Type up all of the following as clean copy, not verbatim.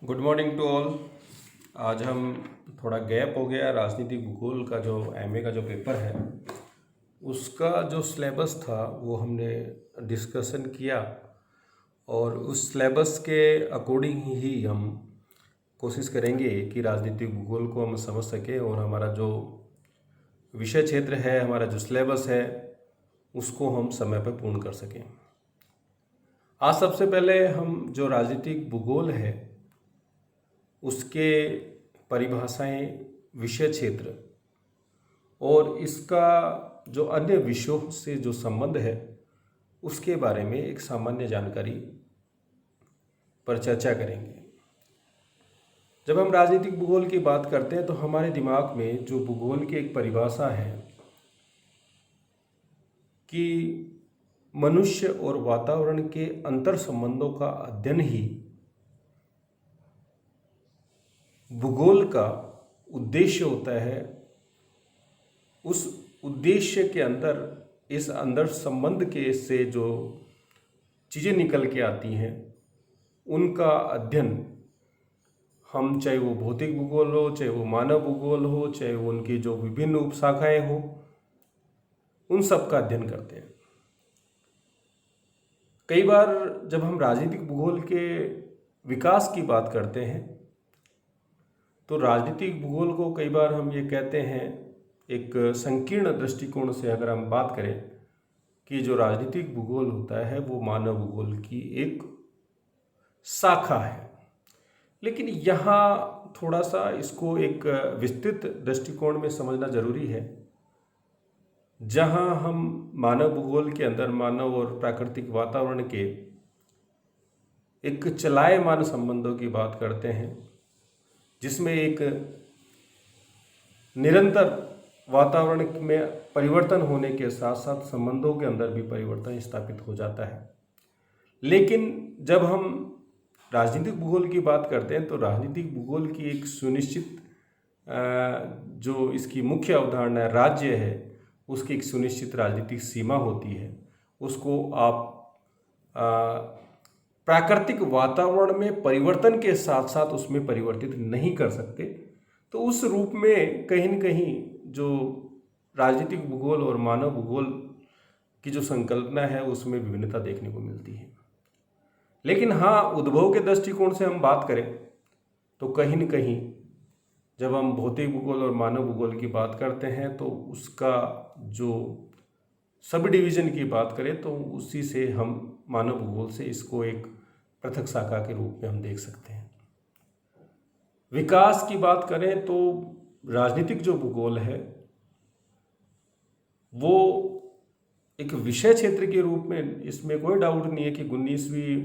Good morning to all. आज हम थोड़ा गैप हो गया, राजनीतिक भूगोल का जो एमए का जो पेपर है उसका जो सिलेबस था वो हमने डिस्कशन किया और उस सिलेबस के अकॉर्डिंग ही हम कोशिश करेंगे कि राजनीतिक भूगोल को हम समझ सकें और हमारा जो विषय क्षेत्र है, हमारा जो सिलेबस है उसको हम समय पर पूर्ण कर सकें। आज सबसे पहले हम जो राजनीतिक भूगोल है उसके परिभाषाएं, विषय क्षेत्र और इसका जो अन्य विषयों से जो संबंध है उसके बारे में एक सामान्य जानकारी पर चर्चा करेंगे। जब हम राजनीतिक भूगोल की बात करते हैं तो हमारे दिमाग में जो भूगोल की एक परिभाषा है कि मनुष्य और वातावरण के अंतर संबंधों का अध्ययन ही भूगोल का उद्देश्य होता है। उस उद्देश्य के अंदर इस अंदर संबंध के से जो चीज़ें निकल के आती हैं उनका अध्ययन हम, चाहे वो भौतिक भूगोल हो, चाहे वो मानव भूगोल हो, चाहे वो उनकी जो विभिन्न उपशाखाएं हो, उन सब का अध्ययन करते हैं। कई बार जब हम राजनीतिक भूगोल के विकास की बात करते हैं तो राजनीतिक भूगोल को कई बार हम ये कहते हैं, एक संकीर्ण दृष्टिकोण से अगर हम बात करें कि जो राजनीतिक भूगोल होता है वो मानव भूगोल की एक शाखा है। लेकिन यहाँ थोड़ा सा इसको एक विस्तृत दृष्टिकोण में समझना जरूरी है, जहाँ हम मानव भूगोल के अंदर मानव और प्राकृतिक वातावरण के एक चलायमान संबंधों की बात करते हैं, जिसमें एक निरंतर वातावरण में परिवर्तन होने के साथ साथ संबंधों के अंदर भी परिवर्तन स्थापित हो जाता है। लेकिन जब हम राजनीतिक भूगोल की बात करते हैं तो राजनीतिक भूगोल की एक सुनिश्चित जो इसकी मुख्य अवधारणा है, राज्य है, उसकी एक सुनिश्चित राजनीतिक सीमा होती है। उसको आप प्राकृतिक वातावरण में परिवर्तन के साथ साथ उसमें परिवर्तित नहीं कर सकते। तो उस रूप में कहीं न कहीं जो राजनीतिक भूगोल और मानव भूगोल की जो संकल्पना है उसमें विभिन्नता देखने को मिलती है। लेकिन हाँ, उद्भव के दृष्टिकोण से हम बात करें तो कहीं न कहीं जब हम भौतिक भूगोल और मानव भूगोल की बात करते हैं तो उसका जो सब डिवीज़न की बात करें तो उसी से हम मानव भूगोल से इसको एक पृथक शाखा के रूप में हम देख सकते हैं। विकास की बात करें तो राजनीतिक जो भूगोल है वो एक विषय क्षेत्र के रूप में, इसमें कोई डाउट नहीं है कि 19वीं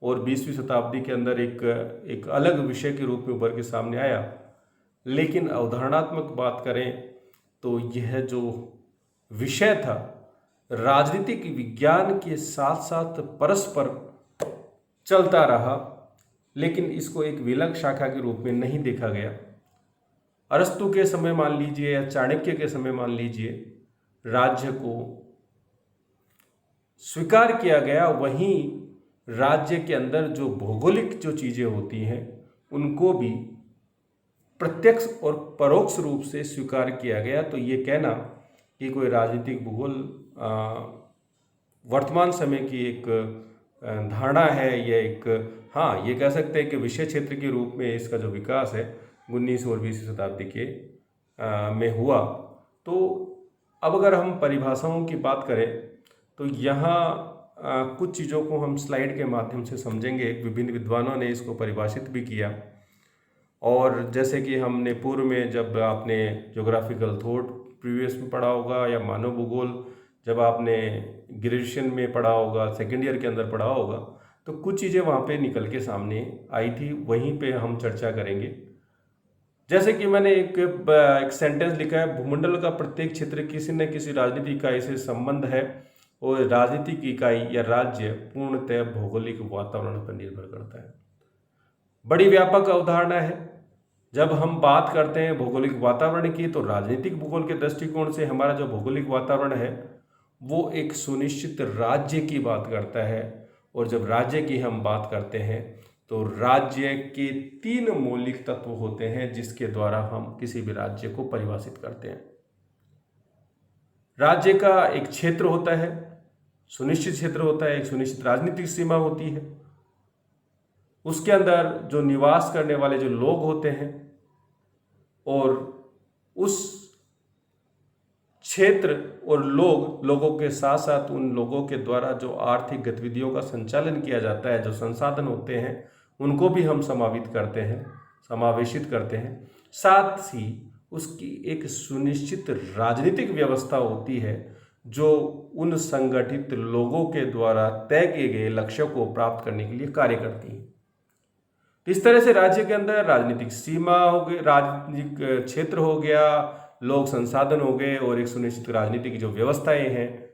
और 20वीं शताब्दी के अंदर एक अलग विषय के रूप में उभर के सामने आया। लेकिन अवधारणात्मक बात करें तो यह जो विषय था राजनीतिक विज्ञान के साथ साथ परस्पर चलता रहा, लेकिन इसको एक विलग शाखा के रूप में नहीं देखा गया। अरस्तु के समय मान लीजिए या चाणक्य के समय मान लीजिए, राज्य को स्वीकार किया गया, वहीं राज्य के अंदर जो भौगोलिक जो चीज़ें होती हैं उनको भी प्रत्यक्ष और परोक्ष रूप से स्वीकार किया गया। तो ये कहना कि कोई राजनीतिक भूगोल वर्तमान समय की एक धारणा है या एक, हाँ, ये कह सकते हैं कि विषय क्षेत्र के रूप में इसका जो विकास है 19 और 20वीं शताब्दी के में हुआ। तो अब अगर हम परिभाषाओं की बात करें तो यहाँ कुछ चीज़ों को हम स्लाइड के माध्यम से समझेंगे। विभिन्न विद्वानों ने इसको परिभाषित भी किया, और जैसे कि हमने पूर्व में जब आपने ज्योग्राफिकल थॉट प्रीवियस में पढ़ा होगा या मानव भूगोल जब आपने ग्रेजुएशन में पढ़ा होगा, सेकेंड ईयर के अंदर पढ़ा होगा, तो कुछ चीज़ें वहाँ पे निकल के सामने आई थी, वहीं पे हम चर्चा करेंगे। जैसे कि मैंने एक सेंटेंस लिखा है, भूमंडल का प्रत्येक क्षेत्र किसी न किसी राजनीतिक इकाई से संबंध है और राजनीतिक इकाई या राज्य पूर्णतः भौगोलिक वातावरण पर निर्भर करता है। बड़ी व्यापक अवधारणा है। जब हम बात करते हैं भौगोलिक वातावरण की तो राजनीतिक भूगोल के दृष्टिकोण से हमारा जो भौगोलिक वातावरण है वो एक सुनिश्चित राज्य की बात करता है, और जब राज्य की हम बात करते हैं तो राज्य के 3 मौलिक तत्व होते हैं जिसके द्वारा हम किसी भी राज्य को परिभाषित करते हैं। राज्य का एक क्षेत्र होता है, सुनिश्चित क्षेत्र होता है, एक सुनिश्चित राजनीतिक सीमा होती है, उसके अंदर जो निवास करने वाले जो लोग होते हैं, और उस क्षेत्र और लोगों के साथ साथ उन लोगों के द्वारा जो आर्थिक गतिविधियों का संचालन किया जाता है, जो संसाधन होते हैं, उनको भी हम समावेशित करते हैं। साथ ही उसकी एक सुनिश्चित राजनीतिक व्यवस्था होती है जो उन संगठित लोगों के द्वारा तय किए गए लक्ष्यों को प्राप्त करने के लिए कार्य करती है। इस तरह से राज्य के अंदर राजनीतिक सीमा हो गई, राजनीतिक क्षेत्र हो गया, लोक संसाधन हो गए, और एक सुनिश्चित राजनीतिक जो व्यवस्थाएं हैं,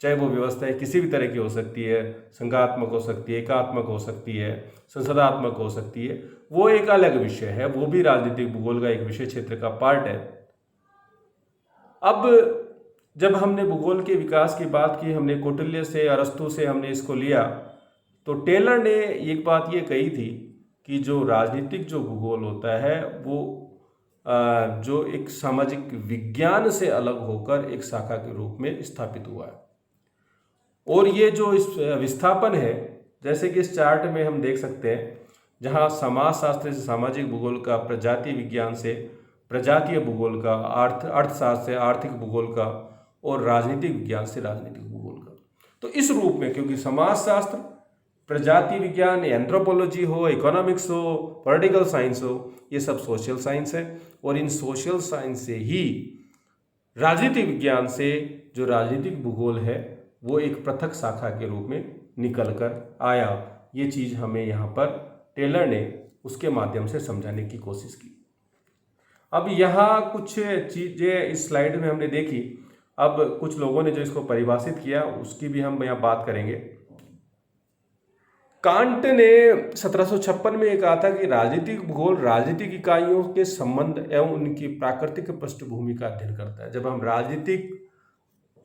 चाहे वो व्यवस्थाएं किसी भी तरह की हो सकती है, संघात्मक हो सकती है, एकात्मक हो सकती है, संसदात्मक हो सकती है, वो एक अलग विषय है, वो भी राजनीतिक भूगोल का एक विषय क्षेत्र का पार्ट है। अब जब हमने भूगोल के विकास की बात की, हमने कौटिल्य से, अरस्तु से हमने इसको लिया, तो टेलर ने एक बात ये कही थी कि जो राजनीतिक जो भूगोल होता है वो जो एक सामाजिक विज्ञान से अलग होकर एक शाखा के रूप में स्थापित हुआ है। और ये जो इस विस्थापन है, जैसे कि इस चार्ट में हम देख सकते हैं, जहाँ समाजशास्त्र से सामाजिक भूगोल का, प्रजातीय विज्ञान से प्रजातीय भूगोल का, अर्थशास्त्र से आर्थिक भूगोल का, और राजनीतिक विज्ञान से राजनीतिक भूगोल का। तो इस रूप में, क्योंकि समाजशास्त्र, प्रजाति विज्ञान, एंथ्रोपोलॉजी हो, इकोनॉमिक्स हो, पॉलिटिकल साइंस हो, ये सब सोशल साइंस है, और इन सोशल साइंस से ही राजनीतिक विज्ञान से जो राजनीतिक भूगोल है वो एक पृथक शाखा के रूप में निकल कर आया। ये चीज़ हमें यहाँ पर टेलर ने उसके माध्यम से समझाने की कोशिश की। अब यहाँ कुछ चीज़ें इस स्लाइड में हमने देखी, अब कुछ लोगों ने जो इसको परिभाषित किया उसकी भी हम यहाँ बात करेंगे। कांट ने 1756 में कहा था कि राजनीतिक भूगोल राजनीतिक इकाइयों के संबंध एवं उनकी प्राकृतिक पृष्ठभूमि का अध्ययन करता है। जब हम राजनीतिक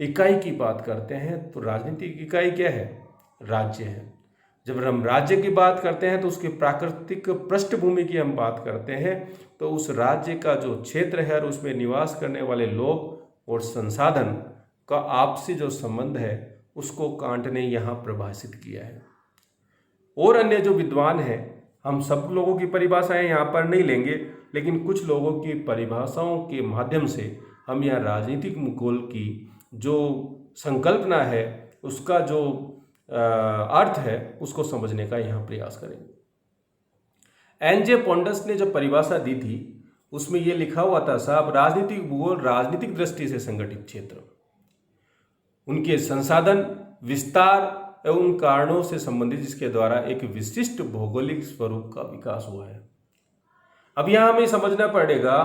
इकाई की बात करते हैं तो राजनीतिक इकाई क्या है? राज्य है। जब हम राज्य की बात करते हैं तो उसकी प्राकृतिक पृष्ठभूमि की हम बात करते हैं, तो उस राज्य का जो क्षेत्र है और उसमें निवास करने वाले लोग और संसाधन का आपसी जो संबंध है उसको कांट ने यहाँ परिभाषित किया है। और अन्य जो विद्वान हैं, हम सब लोगों की परिभाषाएं यहाँ पर नहीं लेंगे, लेकिन कुछ लोगों की परिभाषाओं के माध्यम से हम यहाँ राजनीतिक भूगोल की जो संकल्पना है, उसका जो अर्थ है, उसको समझने का यहाँ प्रयास करेंगे। एन.जे. पॉन्डस ने जो परिभाषा दी थी उसमें ये लिखा हुआ था, साहब, राजनीतिक भूगोल राजनीतिक दृष्टि से संगठित क्षेत्र, उनके संसाधन, विस्तार एवं उन कारणों से संबंधित जिसके द्वारा एक विशिष्ट भौगोलिक स्वरूप का विकास हुआ है। अब यहाँ हमें समझना पड़ेगा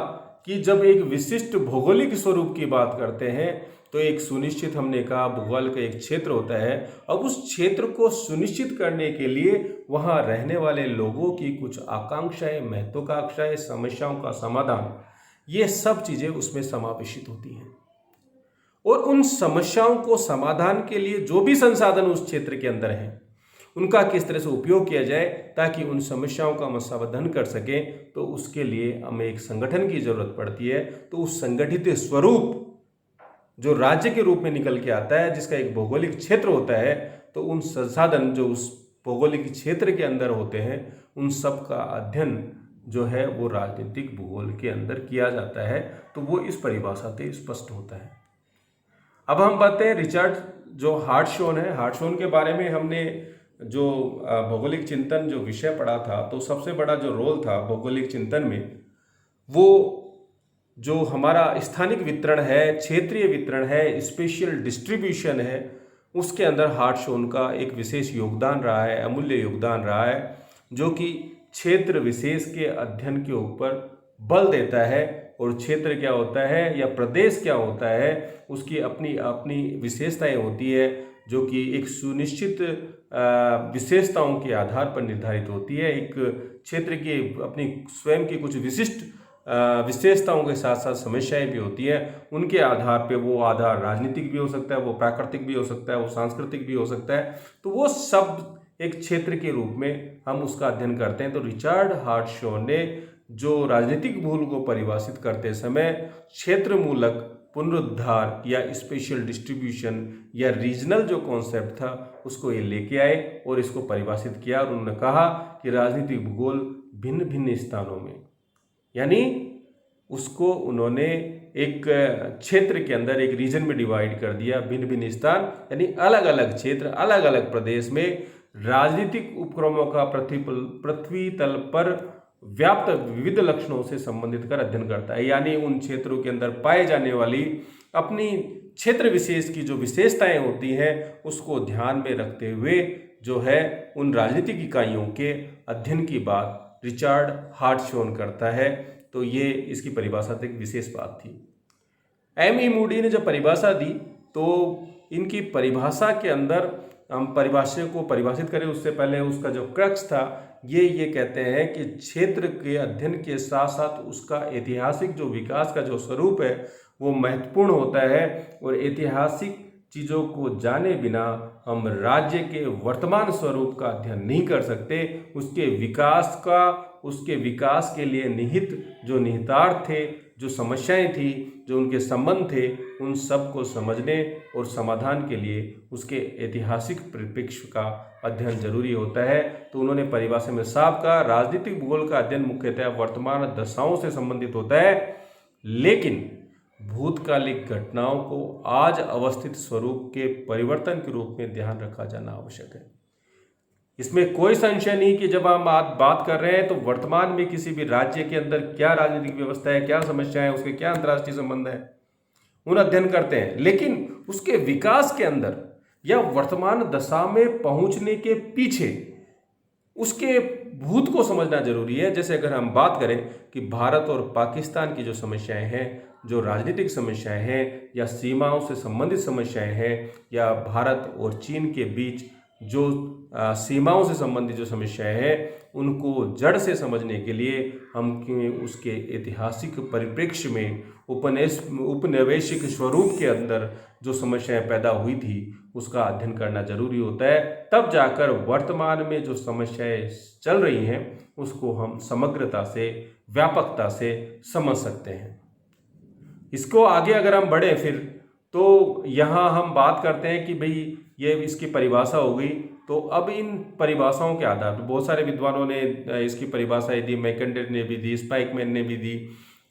कि जब एक विशिष्ट भौगोलिक स्वरूप की बात करते हैं तो एक सुनिश्चित, हमने कहा, भूगोल का एक क्षेत्र होता है। अब उस क्षेत्र को सुनिश्चित करने के लिए वहाँ रहने वाले लोगों की कुछ आकांक्षाएं, महत्वाकांक्षाएं, समस्याओं का समाधान, ये सब चीज़ें उसमें समावेशित होती हैं। और उन समस्याओं को समाधान के लिए जो भी संसाधन उस क्षेत्र के अंदर हैं उनका किस तरह से उपयोग किया जाए ताकि उन समस्याओं का हम समाधान कर सकें, तो उसके लिए हमें एक संगठन की जरूरत पड़ती है। तो उस संगठित स्वरूप जो राज्य के रूप में निकल के आता है, जिसका एक भौगोलिक क्षेत्र होता है, तो उन संसाधन जो उस भौगोलिक क्षेत्र के अंदर होते हैं उन सब का अध्ययन जो है वो राजनीतिक भूगोल के अंदर किया जाता है। तो वो इस परिभाषा से स्पष्ट होता है। अब हम बात हैं रिचर्ड जो हार्टशॉन है, हार्टशॉन के बारे में हमने जो भौगोलिक चिंतन जो विषय पढ़ा था, तो सबसे बड़ा जो रोल था भौगोलिक चिंतन में, वो जो हमारा स्थानिक वितरण है, क्षेत्रीय वितरण है, स्पेशियल डिस्ट्रीब्यूशन है, उसके अंदर हार्टशॉन का एक विशेष योगदान रहा है, अमूल्य योगदान रहा है, जो कि क्षेत्र विशेष के अध्ययन के ऊपर बल देता है। और क्षेत्र क्या होता है या प्रदेश क्या होता है, उसकी अपनी अपनी विशेषताएं होती है, जो कि एक सुनिश्चित विशेषताओं के आधार पर निर्धारित होती है। एक क्षेत्र की अपनी स्वयं की कुछ विशिष्ट विशेषताओं के साथ साथ समस्याएं भी होती हैं। उनके आधार पे, वो आधार राजनीतिक भी हो सकता है, वो प्राकृतिक भी हो सकता है, वो सांस्कृतिक भी हो सकता है। तो वो सब एक क्षेत्र के रूप में हम उसका अध्ययन करते हैं। तो रिचर्ड हार्टशॉ ने जो राजनीतिक भूगोल को परिभाषित करते समय क्षेत्र मूलक पुनरुद्धार या स्पेशल डिस्ट्रीब्यूशन या रीजनल जो कॉन्सेप्ट था उसको ये लेके आए और इसको परिभाषित किया। और उन्होंने कहा कि राजनीतिक भूगोल भिन्न भिन्न स्थानों में, यानी उसको उन्होंने एक क्षेत्र के अंदर एक रीजन में डिवाइड कर दिया, भिन्न भिन्न स्थान यानी अलग अलग क्षेत्र, अलग अलग प्रदेश में राजनीतिक उपक्रमों का पृथ्वी तल पर व्याप्त विविध लक्षणों से संबंधित कर अध्ययन करता है। यानी उन क्षेत्रों के अंदर पाए जाने वाली अपनी क्षेत्र विशेष की जो विशेषताएं होती हैं उसको ध्यान में रखते हुए जो है उन राजनीतिक इकाइयों के अध्ययन की बात रिचर्ड हार्टशॉ करता है। तो ये इसकी परिभाषा से एक विशेष बात थी। M.E. मूडी ने जब परिभाषा दी तो इनकी परिभाषा के अंदर हम परिभाषा को परिभाषित करें उससे पहले उसका जो क्रक्स था ये कहते हैं कि क्षेत्र के अध्ययन के साथ साथ उसका ऐतिहासिक जो विकास का जो स्वरूप है वो महत्वपूर्ण होता है। और ऐतिहासिक चीज़ों को जाने बिना हम राज्य के वर्तमान स्वरूप का अध्ययन नहीं कर सकते। उसके विकास के लिए निहित जो निहितार्थ थे, जो समस्याएं थी, जो उनके संबंध थे, उन सब को समझने और समाधान के लिए उसके ऐतिहासिक परिप्रेक्ष्य का अध्ययन जरूरी होता है। तो उन्होंने परिभाषा में साफ कहा, राजनीतिक भूगोल का अध्ययन मुख्यतः वर्तमान दशाओं से संबंधित होता है, लेकिन भूतकालिक घटनाओं को आज अवस्थित स्वरूप के परिवर्तन के रूप में ध्यान रखा जाना आवश्यक है। इसमें कोई संशय नहीं कि जब हम बात कर रहे हैं तो वर्तमान में किसी भी राज्य के अंदर क्या राजनीतिक व्यवस्था है, क्या समस्या है, उसके क्या अंतर्राष्ट्रीय संबंध है, उन अध्ययन करते हैं। लेकिन उसके विकास के अंदर या वर्तमान दशा में पहुंचने के पीछे उसके भूत को समझना जरूरी है। जैसे अगर हम बात करें कि भारत और पाकिस्तान की जो समस्याएं हैं, जो राजनीतिक समस्याएं हैं या सीमाओं से संबंधित समस्याएं हैं, या भारत और चीन के बीच जो सीमाओं से संबंधित जो समस्याएं हैं, उनको जड़ से समझने के लिए हम उसके ऐतिहासिक परिप्रेक्ष्य में उपनिवेशिक स्वरूप के अंदर जो समस्याएं पैदा हुई थी उसका अध्ययन करना जरूरी होता है। तब जाकर वर्तमान में जो समस्याएं चल रही हैं उसको हम समग्रता से, व्यापकता से समझ सकते हैं। इसको आगे अगर हम बढ़े फिर तो यहाँ हम बात करते हैं कि भाई ये इसकी परिभाषा हो गई। तो अब इन परिभाषाओं के आधार पर बहुत सारे विद्वानों ने इसकी परिभाषाएं दी, मैकेंडर ने भी दी, स्पाइकमैन ने भी दी।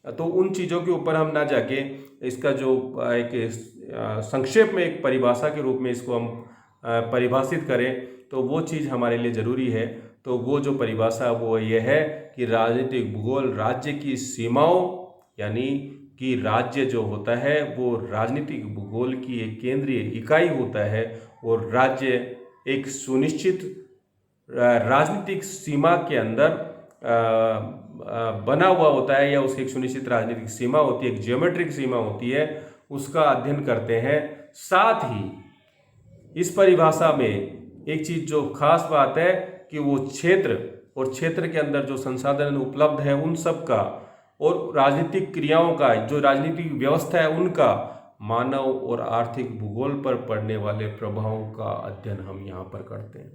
तो उन चीज़ों के ऊपर हम ना जाके इसका जो एक संक्षेप में एक परिभाषा के रूप में इसको हम परिभाषित करें तो वो चीज़ हमारे लिए ज़रूरी है। तो वो जो परिभाषा वो ये है कि राजनीतिक भूगोल राज्य की सीमाओं, यानी कि राज्य जो होता है वो राजनीतिक भूगोल की एक केंद्रीय इकाई होता है और राज्य एक सुनिश्चित राजनीतिक सीमा के अंदर बना हुआ होता है, या उसकी एक सुनिश्चित राजनीतिक सीमा होती है, एक जियोमेट्रिक सीमा होती है, उसका अध्ययन करते हैं। साथ ही इस परिभाषा में एक चीज़ जो खास बात है कि वो क्षेत्र और क्षेत्र के अंदर जो संसाधन उपलब्ध है उन सब का, और राजनीतिक क्रियाओं का, जो राजनीतिक व्यवस्था है उनका मानव और आर्थिक भूगोल पर पड़ने वाले प्रभावों का अध्ययन हम यहाँ पर करते हैं।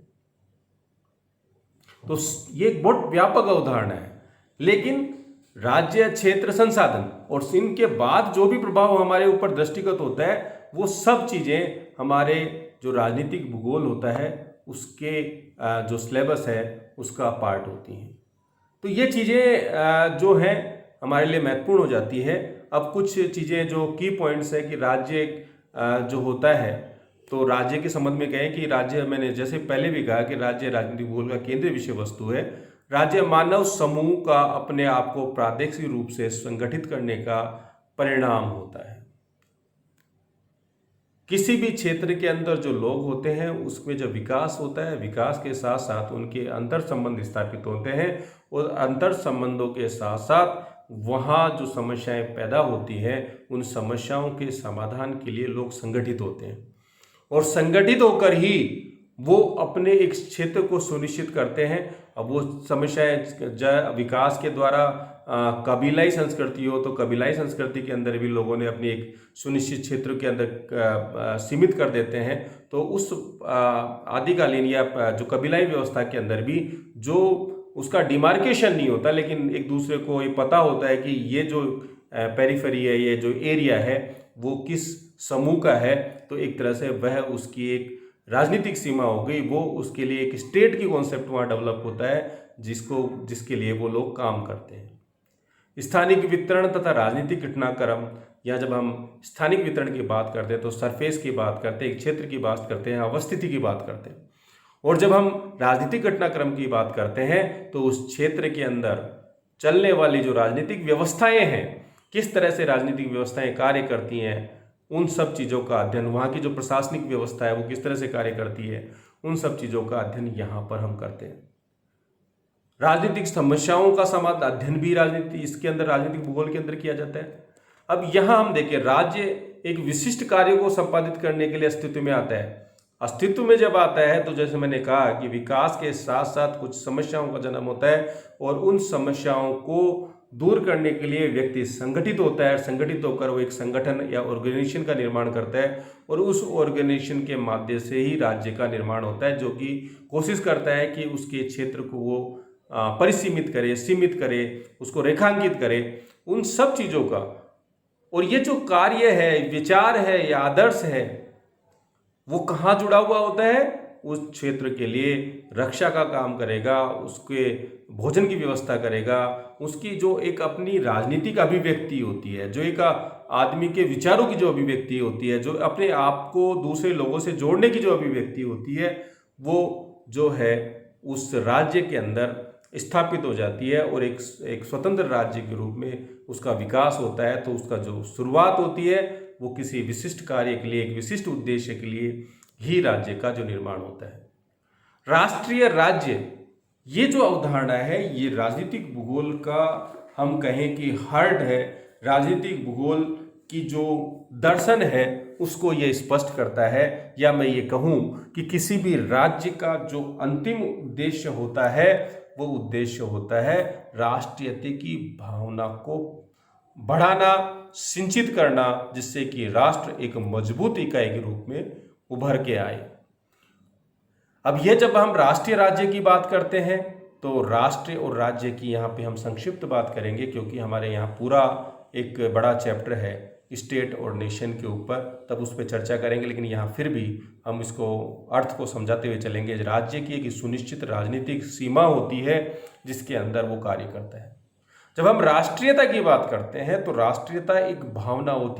तो ये एक बहुत व्यापक अवधारणा है, लेकिन राज्य, क्षेत्र, संसाधन और इनके बाद जो भी प्रभाव हमारे ऊपर दृष्टिगत होता है वो सब चीज़ें हमारे जो राजनीतिक भूगोल होता है उसके जो सिलेबस है उसका पार्ट होती हैं। तो ये चीज़ें जो हैं हमारे लिए महत्वपूर्ण हो जाती है। अब कुछ चीज़ें जो की पॉइंट्स है कि राज्य जो होता है, तो राज्य के संबंध में कहें कि राज्य, मैंने जैसे पहले भी कहा कि राज्य राजनीतिक भूगोल का केंद्रीय विषय वस्तु है। राज्य मानव समूह का अपने आप को प्रादेशिक रूप से संगठित करने का परिणाम होता है। किसी भी क्षेत्र के अंदर जो लोग होते हैं उसमें जब विकास होता है, विकास के साथ साथ उनके अंतर संबंध स्थापित होते हैं, और अंतर संबंधों के साथ साथ वहाँ जो समस्याएं पैदा होती हैं उन समस्याओं के समाधान के लिए लोग संगठित होते हैं, और संगठित होकर ही वो अपने एक क्षेत्र को सुनिश्चित करते हैं। अब वो समस्याएं विकास के द्वारा कबीलाई संस्कृति हो तो कबीलाई संस्कृति के अंदर भी लोगों ने अपनी एक सुनिश्चित क्षेत्र के अंदर सीमित कर देते हैं। तो उस आदिकालीन या जो कबीलाई व्यवस्था के अंदर भी जो उसका डिमार्केशन नहीं होता, लेकिन एक दूसरे को ये पता होता है कि ये जो पेरिफेरी है, ये जो एरिया है वो किस समूह का है, तो एक तरह से वह उसकी एक राजनीतिक सीमा हो गई। वो उसके लिए एक स्टेट की कॉन्सेप्ट वहाँ डेवलप होता है जिसके लिए वो लोग काम करते हैं। स्थानिक वितरण तथा राजनीतिक घटनाक्रम, या जब हम स्थानिक वितरण की बात करते हैं तो सरफेस की बात करते हैं, एक क्षेत्र की बात करते हैं, अवस्थिति की बात करते हैं। और जब हम राजनीतिक घटनाक्रम की बात करते हैं तो उस क्षेत्र के अंदर चलने वाली जो राजनीतिक व्यवस्थाएं हैं, किस तरह से राजनीतिक व्यवस्थाएं कार्य करती हैं, उन सब चीज़ों का अध्ययन, वहाँ की जो प्रशासनिक व्यवस्था है वो किस तरह से कार्य करती है, उन सब चीज़ों का अध्ययन यहाँ पर हम करते हैं। राजनीतिक समस्याओं का समाधान अध्ययन भी इसके अंदर राजनीतिक भूगोल के अंदर किया जाता है। अब यहाँ हम देखें, राज्य एक विशिष्ट कार्य को संपादित करने के लिए अस्तित्व में आता है। अस्तित्व में जब आता है तो जैसे मैंने कहा कि विकास के साथ साथ कुछ समस्याओं का जन्म होता है और उन समस्याओं को दूर करने के लिए व्यक्ति संगठित होता है। संगठित होकर वो एक संगठन या ऑर्गेनाइजेशन का निर्माण करता है और उस ऑर्गेनाइजेशन के माध्यम से ही राज्य का निर्माण होता है, जो कि कोशिश करता है कि उसके क्षेत्र को वो परिसीमित करे, सीमित करे, उसको रेखांकित करे, उन सब चीज़ों का। और ये जो कार्य है, विचार है या आदर्श है, वो कहाँ जुड़ा हुआ होता है? उस क्षेत्र के लिए रक्षा का काम करेगा, उसके भोजन की व्यवस्था करेगा, उसकी जो एक अपनी राजनीतिक अभिव्यक्ति होती है, जो एक आदमी के विचारों की जो अभिव्यक्ति होती है, जो अपने आप को दूसरे लोगों से जोड़ने की जो अभिव्यक्ति होती है, वो जो है उस राज्य के अंदर स्थापित हो जाती है और एक स्वतंत्र राज्य के रूप में उसका विकास होता है। तो उसका जो शुरुआत होती है वो किसी विशिष्ट कार्य के लिए, एक विशिष्ट उद्देश्य के लिए ही राज्य का जो निर्माण होता है। राष्ट्रीय राज्य, ये जो अवधारणा है, ये राजनीतिक भूगोल का हम कहें कि हार्ट है। राजनीतिक भूगोल की जो दर्शन है उसको ये स्पष्ट करता है, या मैं ये कहूँ कि किसी भी राज्य का जो अंतिम उद्देश्य होता है वो उद्देश्य होता है राष्ट्रीयता की भावना को बढ़ाना, सिंचित करना, जिससे कि राष्ट्र एक मजबूत इकाई के रूप में उभर के आए। अब ये जब हम राष्ट्रीय राज्य की बात करते हैं तो राष्ट्र और राज्य की यहाँ पे हम संक्षिप्त बात करेंगे, क्योंकि हमारे यहाँ पूरा एक बड़ा चैप्टर है स्टेट और नेशन के ऊपर, तब उस पर चर्चा करेंगे। लेकिन यहाँ फिर भी हम इसको अर्थ को समझाते हुए चलेंगे। राज्य की एक सुनिश्चित राजनीतिक सीमा होती है जिसके अंदर वो कार्य करता है। जब हम राष्ट्रीयता की बात करते हैं तो राष्ट्रीयता एक भावना होती है।